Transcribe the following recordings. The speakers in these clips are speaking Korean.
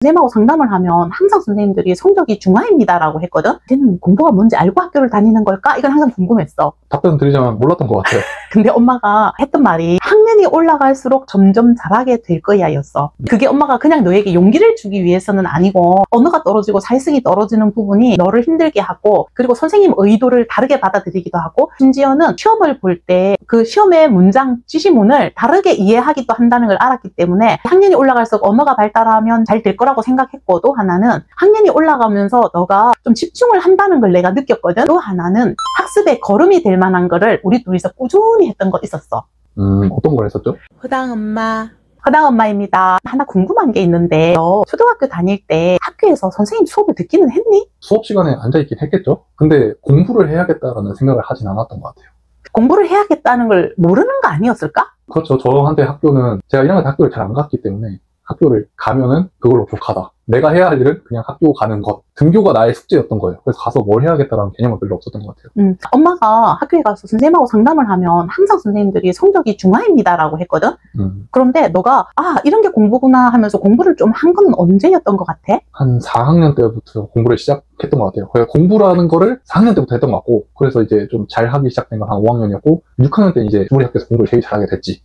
선생님하고 상담을 하면 항상 선생님들이 성적이 중하입니다라고 했거든. 쟤는 공부가 뭔지 알고 학교를 다니는 걸까? 이건 항상 궁금했어. 답변 드리자면 몰랐던 것 같아요. 근데 엄마가 했던 말이 학년이 올라갈수록 점점 잘하게 될 거야 였어. 그게 엄마가 그냥 너에게 용기를 주기 위해서는 아니고 언어가 떨어지고 사회성이 떨어지는 부분이 너를 힘들게 하고, 그리고 선생님 의도를 다르게 받아들이기도 하고, 심지어는 시험을 볼 때 그 시험의 문장 지시문을 다르게 이해하기도 한다는 걸 알았기 때문에 학년이 올라갈수록 언어가 발달하면 잘 될 거라고 생각했고, 또 하나는 학년이 올라가면서 너가 좀 집중을 한다는 걸 내가 느꼈거든. 또 하나는 학습의 걸음이 될 만한 거를 우리 둘이서 꾸준히 했던 거 있었어. 어떤 걸 했었죠? 허당 엄마입니다. 하나 궁금한 게 있는데, 너 초등학교 다닐 때 학교에서 선생님 수업을 듣기는 했니? 수업 시간에 앉아있긴 했겠죠? 근데 공부를 해야겠다라는 생각을 하진 않았던 것 같아요. 공부를 해야겠다는 걸 모르는 거 아니었을까? 그렇죠. 저한테 학교는 제가 1학년 때 학교를 잘 안 갔기 때문에 학교를 가면은 그걸로 족하다. 내가 해야 할 일은 그냥 학교 가는 것. 등교가 나의 숙제였던 거예요. 그래서 가서 뭘 해야겠다라는 개념은 별로 없었던 것 같아요. 엄마가 학교에 가서 선생님하고 상담을 하면 항상 선생님들이 성적이 중하입니다라고 했거든. 그런데 너가 이런 게 공부구나 하면서 공부를 좀 한 건 언제였던 것 같아? 한 4학년 때부터 공부를 시작했던 것 같아요. 공부라는 거를 4학년 때부터 했던 것 같고, 그래서 이제 좀 잘하기 시작된 건 한 5학년이었고, 6학년 때 이제 우리 학교에서 공부를 제일 잘하게 됐지.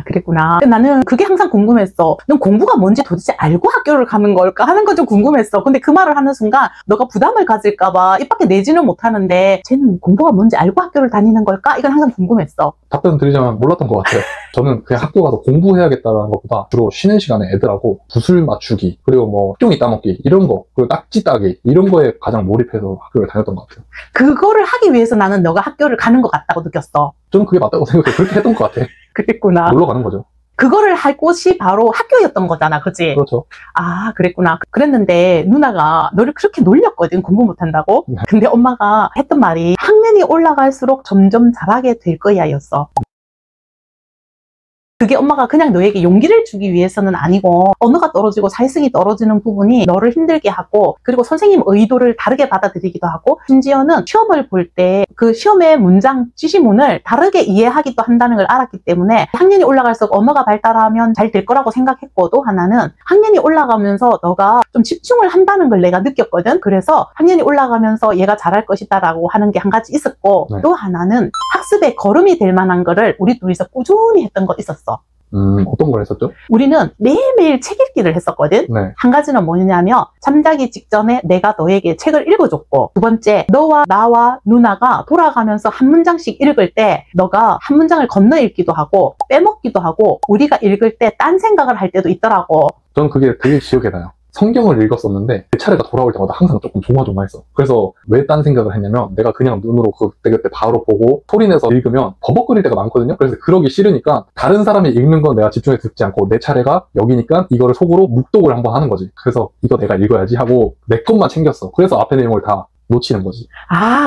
그랬구나. 나는 그게 항상 궁금했어. 넌 공부가 뭔지 도대체 알고 학교를 가는 걸까 하는 건 좀 궁금했어. 근데 그 말을 하는 순간 너가 부담을 가질까봐 입 밖에 내지는 못하는데, 쟤는 공부가 뭔지 알고 학교를 다니는 걸까? 이건 항상 궁금했어. 답변 드리자면 몰랐던 것 같아요. 저는 그냥 학교 가서 공부해야겠다는 것보다 주로 쉬는 시간에 애들하고 구슬 맞추기, 그리고 뭐 뿅이 따먹기 이런 거, 그리고 딱지 따기 이런 거에 가장 몰입해서 학교를 다녔던 것 같아요. 그거를 하기 위해서 나는 너가 학교를 가는 것 같다고 느꼈어. 저는 그게 맞다고 생각해요. 그렇게 했던 것 같아. 그랬구나. 놀러 가는 거죠. 그거를 할 곳이 바로 학교였던 거잖아, 그치? 그렇죠. 그랬구나. 그랬는데 누나가 너를 그렇게 놀렸거든, 공부 못한다고. 근데 엄마가 했던 말이 학년이 올라갈수록 점점 잘하게 될 거야 였어. 그게 엄마가 그냥 너에게 용기를 주기 위해서는 아니고 언어가 떨어지고 사회성이 떨어지는 부분이 너를 힘들게 하고, 그리고 선생님 의도를 다르게 받아들이기도 하고, 심지어는 시험을 볼 때 그 시험의 문장 지시문을 다르게 이해하기도 한다는 걸 알았기 때문에 학년이 올라갈수록 언어가 발달하면 잘 될 거라고 생각했고, 또 하나는 학년이 올라가면서 너가 좀 집중을 한다는 걸 내가 느꼈거든. 그래서 학년이 올라가면서 얘가 잘할 것이다 라고 하는 게 한 가지 있었고, 또 하나는 학습의 걸음이 될 만한 거를 우리 둘이서 꾸준히 했던 거 있었어. 어떤 걸 했었죠? 우리는 매일매일 책 읽기를 했었거든. 한 가지는 뭐냐면 잠자기 직전에 내가 너에게 책을 읽어줬고, 두 번째, 너와 나와 누나가 돌아가면서 한 문장씩 읽을 때 너가 한 문장을 건너 읽기도 하고 빼먹기도 하고, 우리가 읽을 때 딴 생각을 할 때도 있더라고. 저는 그게 되게 기억에 나요. 성경을 읽었었는데 내 차례가 돌아올 때마다 항상 조금 조마조마했어. 그래서 왜 딴 생각을 했냐면, 내가 그냥 눈으로 그때 바로 보고 소리내서 읽으면 버벅거릴 때가 많거든요. 그래서 그러기 싫으니까 다른 사람이 읽는 건 내가 집중해서 듣지 않고 내 차례가 여기니까 이거를 속으로 묵독을 한번 하는 거지. 그래서 이거 내가 읽어야지 하고 내 것만 챙겼어. 그래서 앞에 내용을 다 놓치는 거지.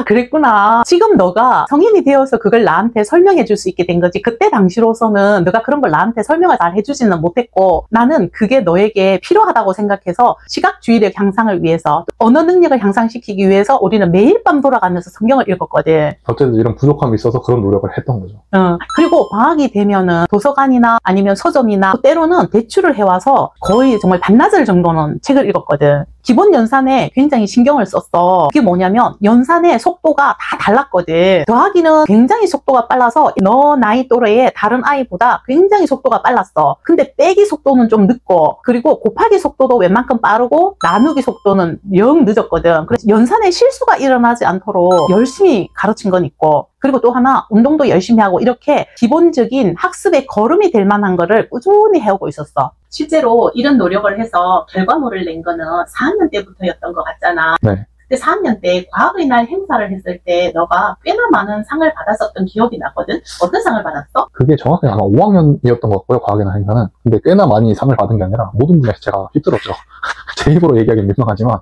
그랬구나. 지금 너가 성인이 되어서 그걸 나한테 설명해 줄 수 있게 된 거지. 그때 당시로서는 너가 그런 걸 나한테 설명을 잘 해주지는 못했고, 나는 그게 너에게 필요하다고 생각해서 시각주의력 향상을 위해서, 언어 능력을 향상시키기 위해서 우리는 매일 밤 돌아가면서 성경을 읽었거든. 어쨌든 이런 부족함이 있어서 그런 노력을 했던 거죠. 그리고 방학이 되면은 도서관이나 아니면 서점이나 때로는 대출을 해와서 거의 정말 반나절 정도는 책을 읽었거든. 기본 연산에 굉장히 신경을 썼어. 그게 뭐냐면 연산의 속도가 다 달랐거든. 더하기는 굉장히 속도가 빨라서 너 나이 또래의 다른 아이보다 굉장히 속도가 빨랐어. 근데 빼기 속도는 좀 늦고, 그리고 곱하기 속도도 웬만큼 빠르고 나누기 속도는 영 늦었거든. 그래서 연산에 실수가 일어나지 않도록 열심히 가르친 건 있고, 그리고 또 하나 운동도 열심히 하고, 이렇게 기본적인 학습의 걸음이 될 만한 거를 꾸준히 해오고 있었어. 실제로 이런 노력을 해서 결과물을 낸 거는 4학년 때부터였던 것 같잖아. 네. 그때 4학년 때 과학의 날 행사를 했을 때 너가 꽤나 많은 상을 받았었던 기억이 나거든? 어떤 상을 받았어? 그게 정확히 아마 5학년이었던 것 같고요, 과학의 날 행사는. 근데 꽤나 많이 상을 받은 게 아니라 모든 분야에서 제가 휩쓸었죠. 제 입으로 얘기하기는 민망하지만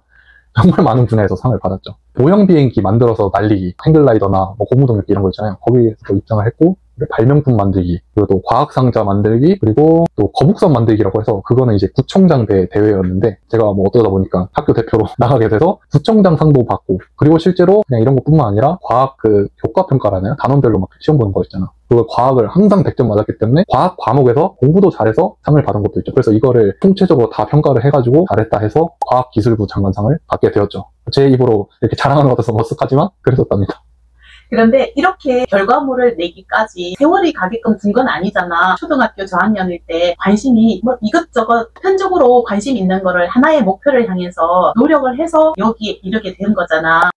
정말 많은 분야에서 상을 받았죠. 보형 비행기 만들어서 날리기, 행글라이더나 뭐 고무동력기 이런 거 있잖아요. 거기에서도 입상을 했고, 발명품 만들기, 그리고 또 과학상자 만들기, 그리고 또 거북선 만들기라고 해서, 그거는 이제 구청장배 대회였는데 제가 뭐 어쩌다 보니까 학교 대표로 나가게 돼서 구청장 상도 받고, 그리고 실제로 그냥 이런 것뿐만 아니라 과학 그 효과평가라는 단원별로 막 시험 보는 거 있잖아. 그 과학을 항상 100점 맞았기 때문에 과학 과목에서 공부도 잘해서 상을 받은 것도 있죠. 그래서 이거를 총체적으로 다 평가를 해가지고 잘했다 해서 과학기술부 장관상을 받게 되었죠. 제 입으로 이렇게 자랑하는 것 같아서 머쓱하지만 그랬었답니다. 그런데 이렇게 결과물을 내기까지 세월이 가게끔 둔 건 아니잖아. 초등학교 저학년일 때 관심이 뭐 이것저것 편적으로 관심 있는 거를 하나의 목표를 향해서 노력을 해서 여기에 이르게 된 거잖아.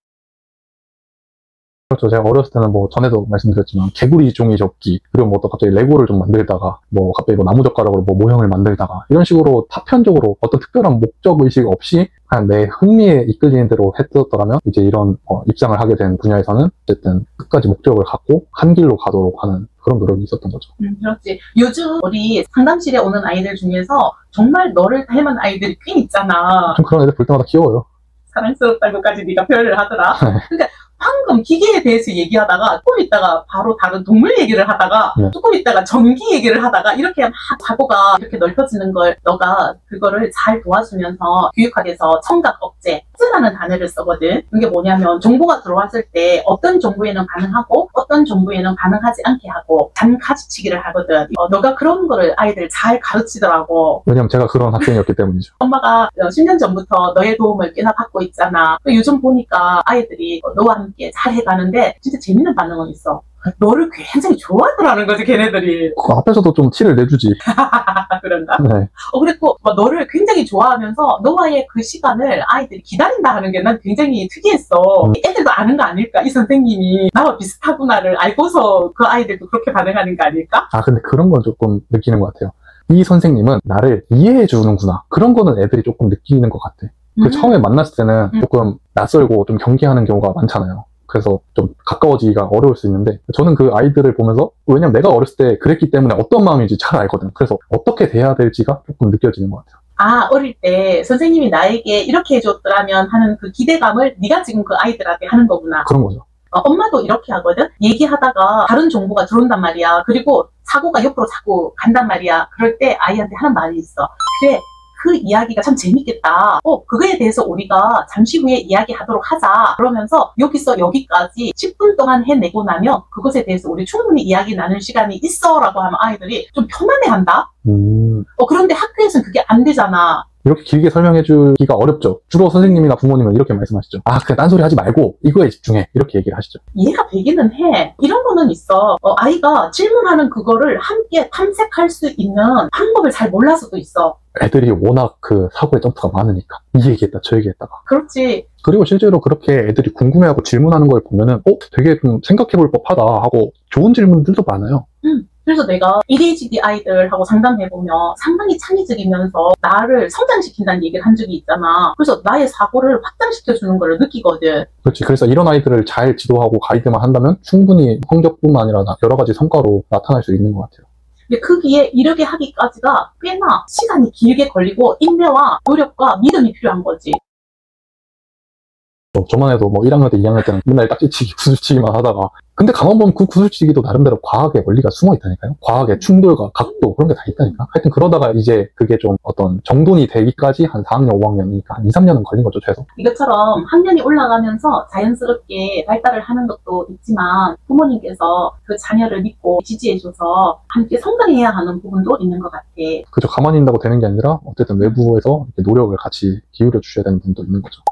그렇죠. 제가 어렸을 때는 뭐 전에도 말씀드렸지만 개구리 종이 접기, 그리고 뭐 또 갑자기 레고를 좀 만들다가 뭐 갑자기 뭐 나무젓가락으로 뭐 모형을 만들다가 이런 식으로 파편적으로 어떤 특별한 목적 의식 없이 그냥 내 흥미에 이끌리는 대로 했었더라면 이제 이런 입상을 하게 된 분야에서는 어쨌든 끝까지 목적을 갖고 한 길로 가도록 하는 그런 노력이 있었던 거죠. 그렇지. 요즘 우리 상담실에 오는 아이들 중에서 정말 너를 닮은 아이들이 꽤 있잖아. 좀 그런 애들 볼 때마다 귀여워요. 사랑스럽다고까지 네가 표현을 하더라. 그러니까 방금 기계에 대해서 얘기하다가 조금 있다가 바로 다른 동물 얘기를 하다가 조금 있다가 전기 얘기를 하다가 이렇게 막 사고가 이렇게 넓혀지는 걸 너가 그거를 잘 도와주면서 교육학에서 청각 억제, 억제라는 단어를 쓰거든. 이게 뭐냐면 정보가 들어왔을 때 어떤 정보에는 반응하고 어떤 정보에는 반응하지 않게 하고 단가지치기를 하거든. 너가 그런 거를 아이들 잘 가르치더라고. 왜냐면 제가 그런 학생이었기 때문이죠. 엄마가 10년 전부터 너의 도움을 꽤나 받고 있잖아. 요즘 보니까 아이들이 너와 함께 잘 해가는데 진짜 재밌는 반응은 있어. 너를 굉장히 좋아하더라는 거지, 걔네들이. 그 앞에서도 좀 티를 내주지. 그런가? 네. 그리고 너를 굉장히 좋아하면서 너와의 그 시간을 아이들이 기다린다 하는 게 난 굉장히 특이했어. 애들도 아는 거 아닐까? 이 선생님이 나와 비슷하구나를 알고서 그 아이들도 그렇게 반응하는 거 아닐까? 아, 근데 그런 건 조금 느끼는 것 같아요. 이 선생님은 나를 이해해 주는구나. 그런 거는 애들이 조금 느끼는 것 같아. 그 처음에 만났을 때는 조금 낯설고 좀 경계하는 경우가 많잖아요. 그래서 좀 가까워지기가 어려울 수 있는데 저는 그 아이들을 보면서 왜냐면 내가 어렸을 때 그랬기 때문에 어떤 마음인지 잘 알거든. 그래서 어떻게 돼야 될지가 조금 느껴지는 것 같아요. 아, 어릴 때 선생님이 나에게 이렇게 해줬더라면 하는 그 기대감을 네가 지금 그 아이들한테 하는 거구나. 그런 거죠. 엄마도 이렇게 하거든? 얘기하다가 다른 정보가 들어온단 말이야. 그리고 사고가 옆으로 자꾸 간단 말이야. 그럴 때 아이한테 하는 말이 있어. 그래, 그 이야기가 참 재밌겠다. 그거에 대해서 우리가 잠시 후에 이야기하도록 하자. 그러면서 여기서 여기까지 10분 동안 해내고 나면 그것에 대해서 우리 충분히 이야기 나눌 시간이 있어 라고 하면 아이들이 좀 편안해한다? 그런데 학교에서는 그게 안 되잖아. 이렇게 길게 설명해 주기가 어렵죠. 주로 선생님이나 부모님은 이렇게 말씀하시죠. 아, 그냥 딴소리 하지 말고 이거에 집중해. 이렇게 얘기를 하시죠. 이해가 되기는 해. 이런 거는 있어. 아이가 질문하는 그거를 함께 탐색할 수 있는 방법을 잘 몰라서도 있어. 애들이 워낙 그 사고의 점프가 많으니까 이 얘기했다 저 얘기했다가. 그렇지. 그리고 실제로 그렇게 애들이 궁금해하고 질문하는 걸 보면은 되게 좀 생각해볼 법하다 하고 좋은 질문들도 많아요. 그래서 내가 ADHD 아이들하고 상담해보면 상당히 창의적이면서 나를 성장시킨다는 얘기를 한 적이 있잖아. 그래서 나의 사고를 확장시켜주는 걸 느끼거든. 그렇지. 그래서 이런 아이들을 잘 지도하고 가이드만 한다면 충분히 성적뿐만 아니라 여러 가지 성과로 나타날 수 있는 것 같아요. 근데 거기에 이르게 하기까지가 꽤나 시간이 길게 걸리고 인내와 노력과 믿음이 필요한 거지. 저만 해도 뭐 1학년 때 2학년 때는 맨날 딱지치기 구슬치기만 하다가 근데 가만 보면 그 구슬치기도 나름대로 과학의 원리가 숨어 있다니까요. 과학의 충돌과 각도 그런 게 다 있다니까. 하여튼 그러다가 이제 그게 좀 어떤 정돈이 되기까지 한 4학년 5학년이니까 한 2, 3년은 걸린 거죠 최소. 이것처럼 학년이 올라가면서 자연스럽게 발달을 하는 것도 있지만 부모님께서 그 자녀를 믿고 지지해줘서 함께 성장해야 하는 부분도 있는 것 같아. 그죠. 가만히 있다고 되는 게 아니라 어쨌든 외부에서 이렇게 노력을 같이 기울여 주셔야 되는 분도 있는 거죠.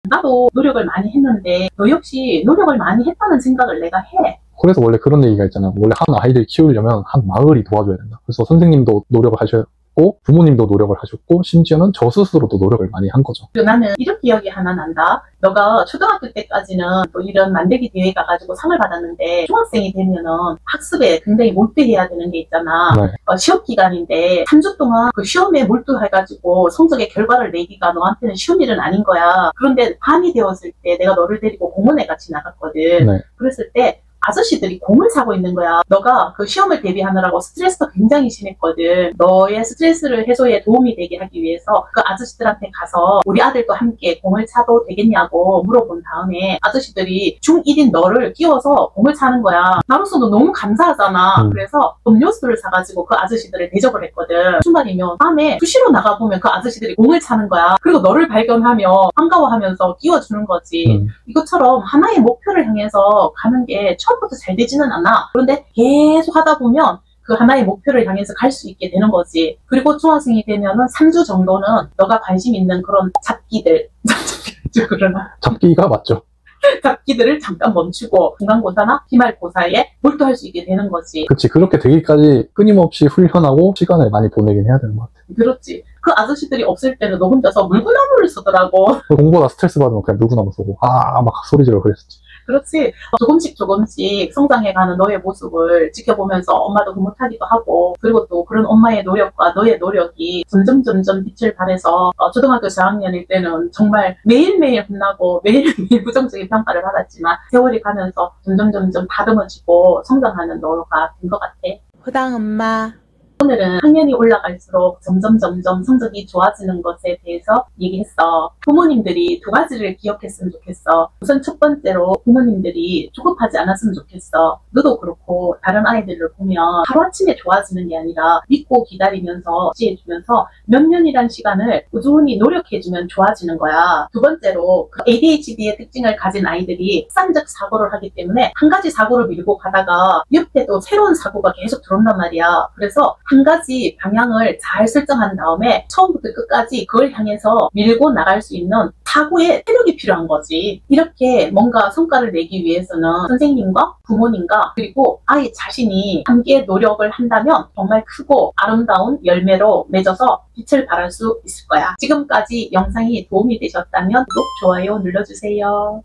나도 노력을 많이 했는데 너 역시 노력을 많이 했다는 생각을 내가 해. 그래서 원래 그런 얘기가 있잖아요. 원래 한 아이를 키우려면 한 마을이 도와줘야 된다. 그래서 선생님도 노력을 하셨고 부모님도 노력을 하셨고 심지어는 저 스스로도 노력을 많이 한 거죠. 그리고 나는 이런 기억이 하나 난다. 너가 초등학교 때까지는 또 이런 만들기 대회 가가지고 상을 받았는데 중학생이 되면은 학습에 굉장히 몰두해야 되는 게 있잖아. 네. 시험 기간인데 3주 동안 그 시험에 몰두해가지고 성적의 결과를 내기가 너한테는 쉬운 일은 아닌 거야. 그런데 밤이 되었을 때 내가 너를 데리고 공원에 같이 나갔거든. 네. 그랬을 때 아저씨들이 공을 사고 있는 거야. 너가 그 시험을 대비하느라고 스트레스가 굉장히 심했거든. 너의 스트레스를 해소에 도움이 되게 하기 위해서 그 아저씨들한테 가서 우리 아들도 함께 공을 차도 되겠냐고 물어본 다음에 아저씨들이 중1인 너를 끼워서 공을 차는 거야. 나로서도 너무 감사하잖아. 그래서 음료수를 사가지고 그 아저씨들을 대접을 했거든. 주말이면 밤에 수시로 나가보면 그 아저씨들이 공을 차는 거야. 그리고 너를 발견하며 반가워하면서 끼워주는 거지. 이것처럼 하나의 목표를 향해서 가는 게 처음부터 잘 되지는 않아. 그런데 계속 하다 보면 그 하나의 목표를 향해서 갈 수 있게 되는 거지. 그리고 중학생이 되면은 3주 정도는 너가 관심 있는 그런 잡기들, 그러나 잡기가 맞죠. 잡기들을 잠깐 멈추고 중간고사나 기말고사에 몰두할 수 있게 되는 거지. 그치. 그렇게 되기까지 끊임없이 훈련하고 시간을 많이 보내긴 해야 되는 것 같아. 그렇지. 그 아저씨들이 없을 때는 너 혼자서 물구나무를 쓰더라고. 공부가 스트레스 받으면 그냥 누구나무 쏘고 막 소리 지르고 그랬었지. 그렇지. 조금씩 성장해가는 너의 모습을 지켜보면서 엄마도 흐뭇하기도 하고, 그리고 또 그런 엄마의 노력과 너의 노력이 점점 빛을 발해서 초등학교 4학년일 때는 정말 매일매일 혼나고 매일매일 부정적인 평가를 받았지만 세월이 가면서 점점 다듬어지고 성장하는 너가 된 것 같아. 허당 엄마. 오늘은 학년이 올라갈수록 점점 성적이 좋아지는 것에 대해서 얘기했어. 부모님들이 두 가지를 기억했으면 좋겠어. 우선 첫 번째로 부모님들이 조급하지 않았으면 좋겠어. 너도 그렇고 다른 아이들을 보면 하루아침에 좋아지는 게 아니라 믿고 기다리면서 지혜주면서 몇 년이란 시간을 꾸준히 노력해주면 좋아지는 거야. 두 번째로 그 ADHD의 특징을 가진 아이들이 습관적 사고를 하기 때문에 한 가지 사고를 밀고 가다가 옆에 또 새로운 사고가 계속 들어온단 말이야. 그래서 한 가지 방향을 잘 설정한 다음에 처음부터 끝까지 그걸 향해서 밀고 나갈 수 있는 사고의 체력이 필요한 거지. 이렇게 뭔가 성과를 내기 위해서는 선생님과 부모님과 그리고 아이 자신이 함께 노력을 한다면 정말 크고 아름다운 열매로 맺어서 빛을 발할 수 있을 거야. 지금까지 영상이 도움이 되셨다면 구독, 좋아요 눌러주세요.